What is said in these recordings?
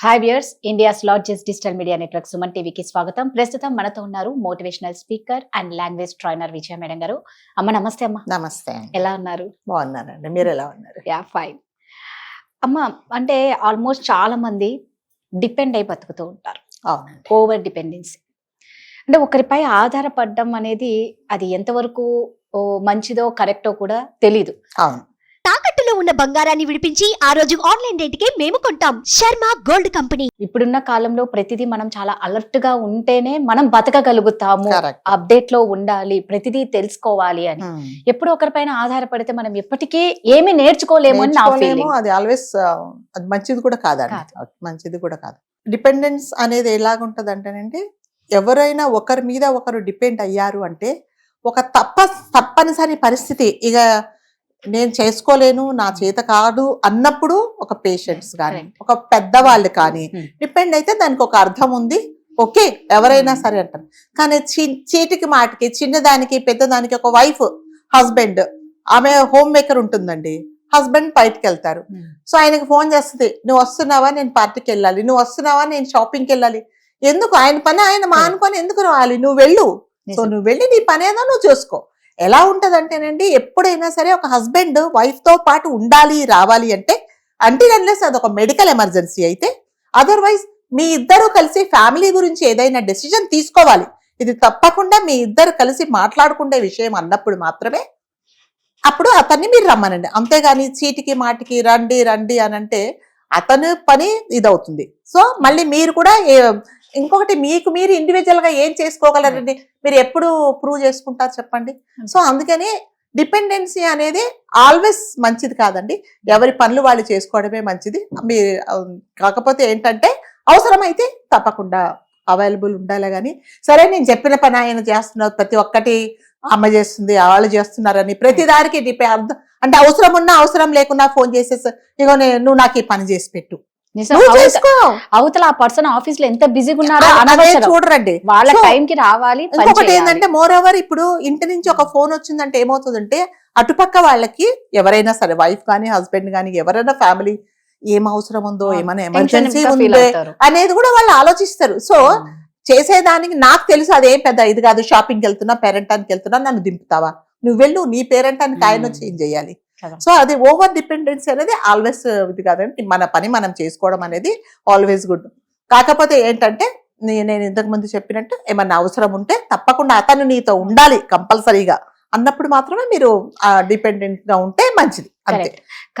Hi viewers, India's largest digital media network Suman టీవీకి స్వాగతం. ప్రస్తుతం మనతో ఉన్నారు motivational speaker and language trainer Vijaya madam గారు. అమ్మ నమస్తే. అమ్మ నమస్తే. ఎలా ఉన్నారు? బాగున్నానండి, మీరు ఎలా ఉన్నారు? Yeah fine. అమ్మ, అంటే ఆల్మోస్ట్ చాలా మంది డిపెండ్ అయి బతుకుతూ ఉంటారు. ఓవర్ డిపెండెన్సీ అంటే ఒకరిపై ఆధారపడడం అనేది అది ఎంతవరకు మంచిదో కరెక్టో కూడా తెలీదు. అవును. తాకట్టులో ఉన్న బంగారాన్ని విడిపించి ఆ రోజు ఆన్లైన్ రేటుకే మేము కొంటాం. Sharma gold company. ఇప్పుడున్న కాలంలో ప్రతిదీ మనం చాలా అలర్ట్ గా ఉంటేనే మనం బతకగలుగుతాము. అప్డేట్ లో ఉండాలి, ప్రతిదీ తెలుసుకోవాలి అని. ఎప్పుడు ఒకరిపైన ఆధారపడితే మనం ఎప్పటికీ ఏమి నేర్చుకోలేము అని నా ఫీలింగ్. అది ఆల్వేస్ అది మంచిది కూడా కాదండి, మంచిది కూడా కాదు. డిపెండెన్స్ అనేది ఎలాగుంటది అంటేనండి, ఎవరైనా ఒకరి మీద ఒకరు డిపెండ్ అయ్యారు అంటే ఒక తప్పనిసరి పరిస్థితి, ఇక నేను చేసుకోలేను, నా చేత కాదు అన్నప్పుడు ఒక పేషెంట్స్ కానీ ఒక పెద్దవాళ్ళు కానీ డిపెండ్ అయితే దానికి ఒక అర్థం ఉంది. ఓకే, ఎవరైనా సరే అంటారు. కానీ చీటికి మాటికి చిన్నదానికి పెద్దదానికి ఒక వైఫ్ హస్బెండ్, ఆమె హోమ్ మేకర్ ఉంటుందండి, హస్బెండ్ బయటకు వెళ్తారు. సో ఆయనకి ఫోన్ చేస్తుంది, నువ్వు వస్తున్నావా, నేను పార్టీకి వెళ్ళాలి, నువ్వు వస్తున్నావా, నేను షాపింగ్కి వెళ్ళాలి. ఎందుకు? ఆయన పని ఆయన మానుకొని ఎందుకు రావాలి? నువ్వు వెళ్ళు. సో నువ్వు వెళ్ళి నీ పని ఏదో నువ్వు చూసుకో. ఎలా ఉంటదంటేనండి, ఎప్పుడైనా సరే ఒక హస్బెండ్ వైఫ్ తో పాటు ఉండాలి రావాలి అంటే అన్లెస్ అదొక మెడికల్ ఎమర్జెన్సీ అయితే, అదర్వైజ్ మీ ఇద్దరు కలిసి ఫ్యామిలీ గురించి ఏదైనా డెసిజన్ తీసుకోవాలి. ఇది తప్పకుండా మీ ఇద్దరు కలిసి మాట్లాడుకునే విషయం అన్నప్పుడు మాత్రమే అప్పుడు అతన్ని మీరు రమ్మనండి. అంతేగాని చీటికి మాటికి రండి రండి అని అంటే అతని పని ఇదవుతుంది. సో మళ్ళీ మీరు కూడా ఇంకొకటి, మీకు మీరు ఇండివిజువల్ గా ఏం చేసుకోగలరండి? మీరు ఎప్పుడు ప్రూవ్ చేసుకుంటారు చెప్పండి? సో అందుకని డిపెండెన్సీ అనేది ఆల్వేస్ మంచిది కాదండి. ఎవరి పనులు వాళ్ళు చేసుకోవడమే మంచిది. కాకపోతే ఏంటంటే అవసరమైతే తప్పకుండా అవైలబుల్ ఉండాలి. కానీ సరే నేను చెప్పిన పని ఆయన చేస్తున్నారు, ప్రతి ఒక్కటి అమ్మ చేస్తుంది, వాళ్ళు చేస్తున్నారని ప్రతిదానికి అంటే అవసరం ఉన్నా అవసరం లేకున్నా ఫోన్ చేసేసి, ఇగో నువ్వు నాకు ఈ పని చేసి పెట్టు. అవతల ఆ పర్సన్ ఆఫీస్ లో ఎంత బిజీగా ఉన్నారో చూడరండి, వాళ్ళ టైం కి రావాలి. ఇంకొకటి ఏంటంటే, మోర్ ఓవర్ ఇప్పుడు ఇంటి నుంచి ఒక ఫోన్ వచ్చిందంటే ఏమవుతుందంటే, అటుపక్క వాళ్ళకి ఎవరైనా సరే వైఫ్ కానీ హస్బెండ్ కానీ ఎవరైనా ఫ్యామిలీ ఏం అవసరం ఉందో, ఏమైనా ఎమర్జెన్సీ ఉందో అనేది కూడా వాళ్ళు ఆలోచిస్తారు. సో చేసేదానికి నాకు తెలుసు అదేం పెద్ద ఇది కాదు, షాపింగ్కి వెళ్తున్నా, పేరెంటానికి వెళ్తున్నా, నన్ను దింపుతావా, నువ్వు వెళ్ళు, నీ పేరెంటానికి ఆయన చేంజ్ చేయాలి. సో అది ఓవర్ డిపెండెన్సీ అనేది ఆల్వేస్ ఇది కాదండి. మన పని మనం చేసుకోవడం అనేది ఆల్వేస్ గుడ్. కాకపోతే ఏంటంటే, నేను ఇంతకు ముందు చెప్పినట్టు ఏమన్నా అవసరం ఉంటే తప్పకుండా అతను నీతో ఉండాలి కంపల్సరీగా అన్నప్పుడు మాత్రమే మీరు డిపెండెంట్ గా ఉంటే మంచిది. అంతే.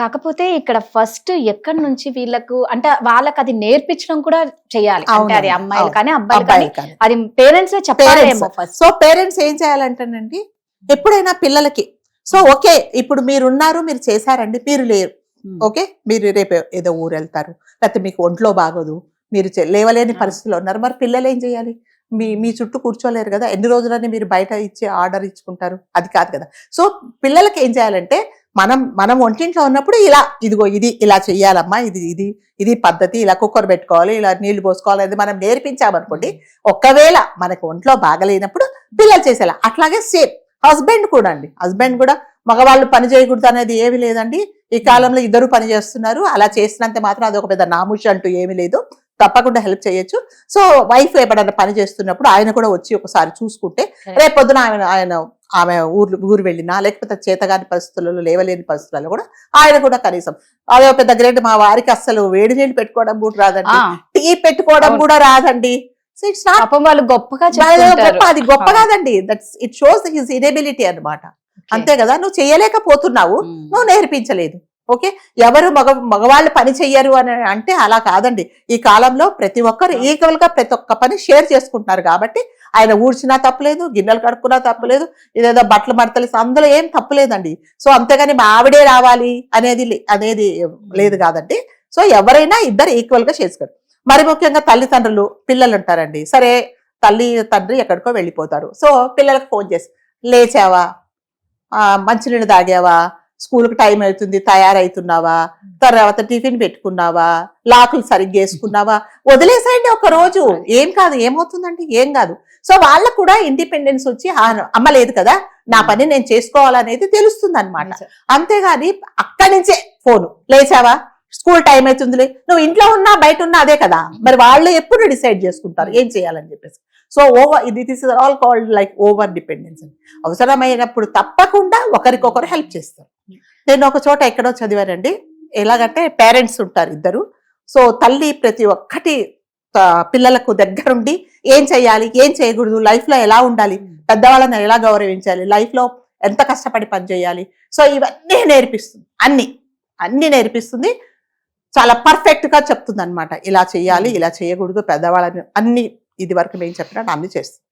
కాకపోతే ఇక్కడ ఫస్ట్ ఎక్కడి నుంచి వీళ్ళకు అంటే వాళ్ళకి అది నేర్పించడం కూడా చేయాలి. అంటే అది అమ్మాయిలు కానీ అబ్బాయిలు కానీ అది పేరెంట్స్ చెప్పాలేమో. సో పేరెంట్స్ ఏం చేయాలంటేనండి, ఎప్పుడైనా పిల్లలకి సో ఓకే ఇప్పుడు మీరున్నారు, మీరు చేశారండి, మీరు లేరు, ఓకే మీరు రేపు ఏదో ఊరు వెళ్తారు, లేకపోతే మీకు ఒంట్లో బాగోదు, మీరు లేవలేని పరిస్థితిలో ఉన్నారు, మరి పిల్లలు ఏం చేయాలి? మీ చుట్టూ కూర్చోలేరు కదా, ఎన్ని రోజులని మీరు బయట ఇచ్చి ఆర్డర్ ఇచ్చుకుంటారు? అది కాదు కదా. సో పిల్లలకి ఏం చేయాలంటే, మనం ఒంటింట్లో ఉన్నప్పుడు ఇదిగో ఇది ఇలా చెయ్యాలమ్మా, ఇది పద్ధతి, ఇలా కుక్కర్ పెట్టుకోవాలి, ఇలా నీళ్లు పోసుకోవాలి అనేది మనం నేర్పించామనుకోండి, ఒకవేళ మనకు ఒంట్లో బాగలేనప్పుడు పిల్లలు చేసేలా. అట్లాగే సేమ్ హస్బెండ్ కూడా అండి, హస్బెండ్ కూడా మగవాళ్ళు పని చేయకూడదు అనేది ఏమి లేదండి. ఈ కాలంలో ఇద్దరు పని చేస్తున్నారు, అలా చేసినంత మాత్రం అది ఒక పెద్ద నాముషి అంటూ ఏమి లేదు, తప్పకుండా హెల్ప్ చేయొచ్చు. సో వైఫ్ ఎప్పుడైనా పని చేస్తున్నప్పుడు ఆయన కూడా వచ్చి ఒకసారి చూసుకుంటే, రేపొద్దున ఆమె ఊరు వెళ్ళినా, లేకపోతే చేతగాని పరిస్థితులలో, లేవలేని పరిస్థితులలో కూడా ఆయన కూడా కనీసం అదే పెద్ద గ్రేట్. మా వారికి అస్సలు వేడి నీళ్ళు పెట్టుకోవడం కూడా రాదండి, టీ పెట్టుకోవడం కూడా రాదండి. సో ఇట్స్ నాట్ వాళ్ళు గొప్పగా అది గొప్ప కాదండి, that's it shows his inability అన్నమాట. అంతే కదా, నువ్వు చేయలేకపోతున్నావు, నువ్వు నేర్పించలేదు. ఓకే, ఎవరు మగవాళ్ళు పని చెయ్యరు అని అంటే అలా కాదండి. ఈ కాలంలో ప్రతి ఒక్కరు ఈక్వల్ గా ప్రతి ఒక్క పని షేర్ చేసుకుంటున్నారు కాబట్టి ఆయన ఊడ్చినా తప్పలేదు, గిన్నెలు కడుక్కున్నా తప్పలేదు, ఇదేదో బట్టలు మడతలు అందులో ఏం తప్పలేదండి. సో అంతేగాని మా ఆవిడే రావాలి అనేది లేదు కాదండి. సో ఎవరైనా ఇద్దరు ఈక్వల్ గా చేసుకోరు. మరి ముఖ్యంగా తల్లిదండ్రులు, పిల్లలు ఉంటారండి. సరే తల్లి తండ్రి ఎక్కడికో వెళ్ళిపోతారు. సో పిల్లలకు ఫోన్ చేసి, లేచావా, మంచినీళ్ళు తాగావా, స్కూల్కి టైం అవుతుంది, తయారవుతున్నావా, తర్వాత టిఫిన్ పెట్టుకున్నావా, లాకులు సరిగ్గా వేసుకున్నావా, వదిలేసాయండి ఒక రోజు, ఏం కాదు, ఏమవుతుందండి, ఏం కాదు. సో వాళ్ళకు కూడా ఇండిపెండెన్స్ వచ్చి అమ్మ లేదు కదా, నా పని నేను చేసుకోవాలనేది తెలుస్తుంది అనమాట. అంతేగాని అక్కడి నుంచే ఫోను, లేచావా, స్కూల్ టైం అవుతుందిలే, నువ్వు ఇంట్లో ఉన్నా బయట ఉన్నా అదే కదా, మరి వాళ్ళు ఎప్పుడు డిసైడ్ చేసుకుంటారు ఏం చేయాలని చెప్పేసి. So this is all called like over dependence. అవసరమైనప్పుడు తప్పకుండా ఒకరికొకరు హెల్ప్ చేస్తారు. నేను ఒక చోట ఎక్కడో చదివానండి, ఎలాగంటే పేరెంట్స్ ఉంటారు ఇద్దరు. సో తల్లి ప్రతి ఒక్కటి పిల్లలకు దగ్గరుండి ఏం చేయాలి, ఏం చేయకూడదు, లైఫ్ లో ఎలా ఉండాలి, పెద్దవాళ్ళని ఎలా గౌరవించాలి, లైఫ్ లో ఎంత కష్టపడి పని చేయాలి, సో ఇవన్నీ నేర్పిస్తుంది. అన్ని నేర్పిస్తుంది. చాలా పర్ఫెక్ట్ గా చెప్తుంది అనమాట. ఇలా చేయాలి, ఇలా చేయకూడదు, పెద్దవాళ్ళని అన్ని ఇది వరకు మేము చెప్పినట్టు అన్ని చేస్తుంది.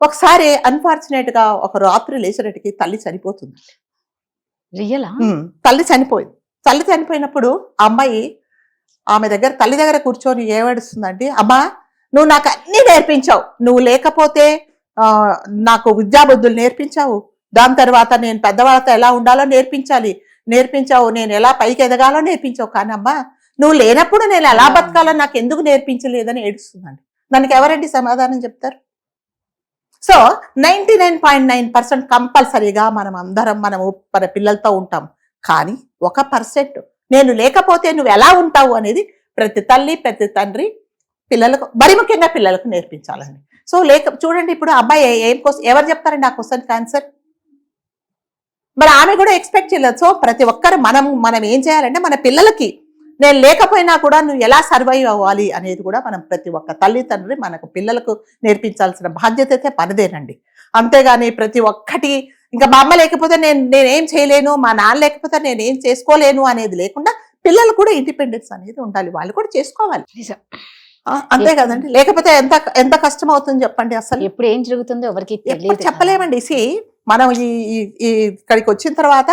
ఒకసారి అన్ఫార్చునేట్ గా ఒక రాత్రి లేచేటట్టుకి తల్లి చనిపోతుంది. రియలా? తల్లి చనిపోయింది. తల్లి చనిపోయినప్పుడు అమ్మాయి ఆమె దగ్గర తల్లి దగ్గర కూర్చొని ఏమడుస్తుందంటే, అమ్మా నువ్వు నాకు అన్ని నేర్పించావు, నువ్వు లేకపోతే నాకు విద్యాబుద్ధులు నేర్పించావు, దాని తర్వాత నేను పెద్దవాళ్ళతో ఎలా ఉండాలో నేర్పించావు, నేను ఎలా పైకి ఎదగాలో నేర్పించావు, కానీ అమ్మా నువ్వు లేనప్పుడు నేను ఎలా బతకాలో నాకు ఎందుకు నేర్పించలేదని ఏడుస్తుందండి. దానికి ఎవరండి సమాధానం చెప్తారు? సో 99.9% కంపల్సరీగా మనము మన పిల్లలతో ఉంటాం, కానీ 1% నేను లేకపోతే నువ్వు ఎలా ఉంటావు అనేది ప్రతి తల్లి ప్రతి తండ్రి పిల్లలకు, మరి ముఖ్యంగా పిల్లలకు నేర్పించాలండి. సో చూడండి, ఇప్పుడు అబ్బాయి ఎవరు చెప్తారండి ఆ క్వశ్చన్కి ఆన్సర్? మరి ఆమె కూడా ఎక్స్పెక్ట్ చేయలేదు. సో ప్రతి ఒక్కరు మనం ఏం చేయాలంటే మన పిల్లలకి నేను లేకపోయినా కూడా నువ్వు ఎలా సర్వైవ్ అవ్వాలి అనేది కూడా మనం ప్రతి ఒక్క తల్లిదండ్రి మనకు పిల్లలకు నేర్పించాల్సిన బాధ్యత అయితే మనదేనండి. అంతేగాని ప్రతి ఒక్కటి ఇంకా మా అమ్మ లేకపోతే నేనేం చేయలేను, మా నాన్న లేకపోతే నేనేం చేసుకోలేను అనేది లేకుండా పిల్లలు కూడా ఇండిపెండెన్స్ అనేది ఉండాలి, వాళ్ళు కూడా చేసుకోవాలి. అంతే కదండి, లేకపోతే ఎంత కష్టం అవుతుంది చెప్పండి. అసలు ఎప్పుడు ఏం జరుగుతుందో ఎవరికి చెప్పలేమండి. మనం ఇక్కడికి వచ్చిన తర్వాత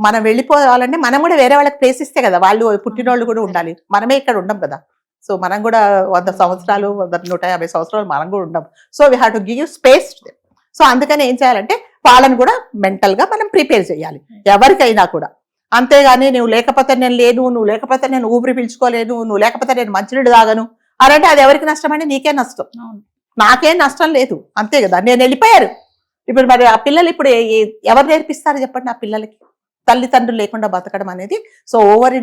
మనం వెళ్ళిపోవాలంటే మనం కూడా వేరే వాళ్ళకి ప్లేస్ ఇస్తే కదా, వాళ్ళు పుట్టినోళ్ళు కూడా ఉండాలి, మనమే ఇక్కడ ఉండం కదా. సో మనం కూడా 100 సంవత్సరాలు 150 సంవత్సరాలు మనం కూడా ఉండం. So we have to give space. So అందుకని ఏం చేయాలంటే వాళ్ళని కూడా మెంటల్ గా మనం ప్రిపేర్ చేయాలి ఎవరికైనా కూడా. అంతేగాని నువ్వు లేకపోతే నేను లేను, నువ్వు లేకపోతే నేను ఊపిరి పీల్చుకోలేను, నువ్వు లేకపోతే నేను మంచినీళ్ళు తాగను అనంటే అది ఎవరికి నష్టం అండి? నీకే నష్టం, నాకేం నష్టం లేదు. అంతే కదా, నేను వెళ్ళిపోయారు. ఇప్పుడు మరి ఆ పిల్లలు ఇప్పుడు ఎవరు నేర్పిస్తారు చెప్పండి ఆ పిల్లలకి? తల్లిదండ్రులు లేకుండా బతకడం అనేది. సో ఓవర్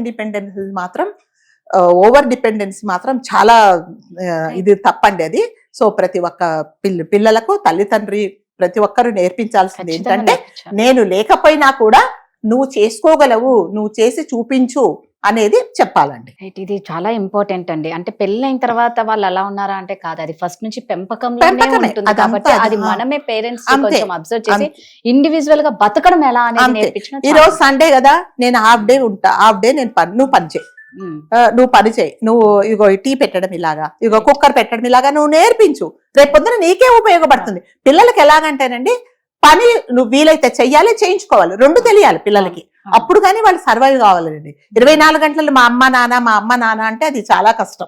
డిపెండెన్సీ మాత్రం చాలా ఇది తప్పండి అది. సో ప్రతి ఒక్క పిల్లలకు తల్లిదండ్రి ప్రతి ఒక్కరు నేర్పించాల్సింది ఏంటంటే, నేను లేకపోయినా కూడా నువ్వు చేసుకోగలవు, నువ్వు చేసి చూపించు అనేది చెప్పాలండి. ఇది చాలా ఇంపార్టెంట్ అండి. అంటే పెళ్ళైన తర్వాత వాళ్ళు ఎలా ఉన్నారా అంటే కాదు, అది ఫస్ట్ నుంచి పెంపకంలో ఉంటుంది కాబట్టి అది మనమే పేరెంట్స్ కొంచెం అబ్జర్వ్ చేసి ఇండివిజువల్ గా బతకడం ఎలా అనేది నేర్పించిన. ఈ రోజు సండే కదా, నేను హాఫ్ డే ఉంటా, హాఫ్ డే నువ్వు పని చేయి, నువ్వు ఇగో టీ పెట్టడం ఇలాగా, ఇగో కుక్కర్ పెట్టడం ఇలాగా నువ్వు నేర్పించు, రేపు పొద్దున నీకే ఉపయోగపడుతుంది. పిల్లలకి ఎలాగంటేనండి, పని నువ్వు వీలైతే చెయ్యాలి, చేయించుకోవాలి, రెండు తెలియాలి పిల్లలకి. అప్పుడు కానీ వాళ్ళు సర్వైవ్ కావాలండి. 24 గంటలు మా అమ్మ నాన్న అంటే అది చాలా కష్టం.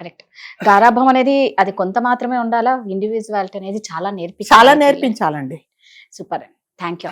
కరెక్ట్. గారాభం అనేది అది కొంత మాత్రమే ఉండాలా, ఇండివిజువాలిటీ అనేది చాలా నేర్పించాలండి. Super, thank you.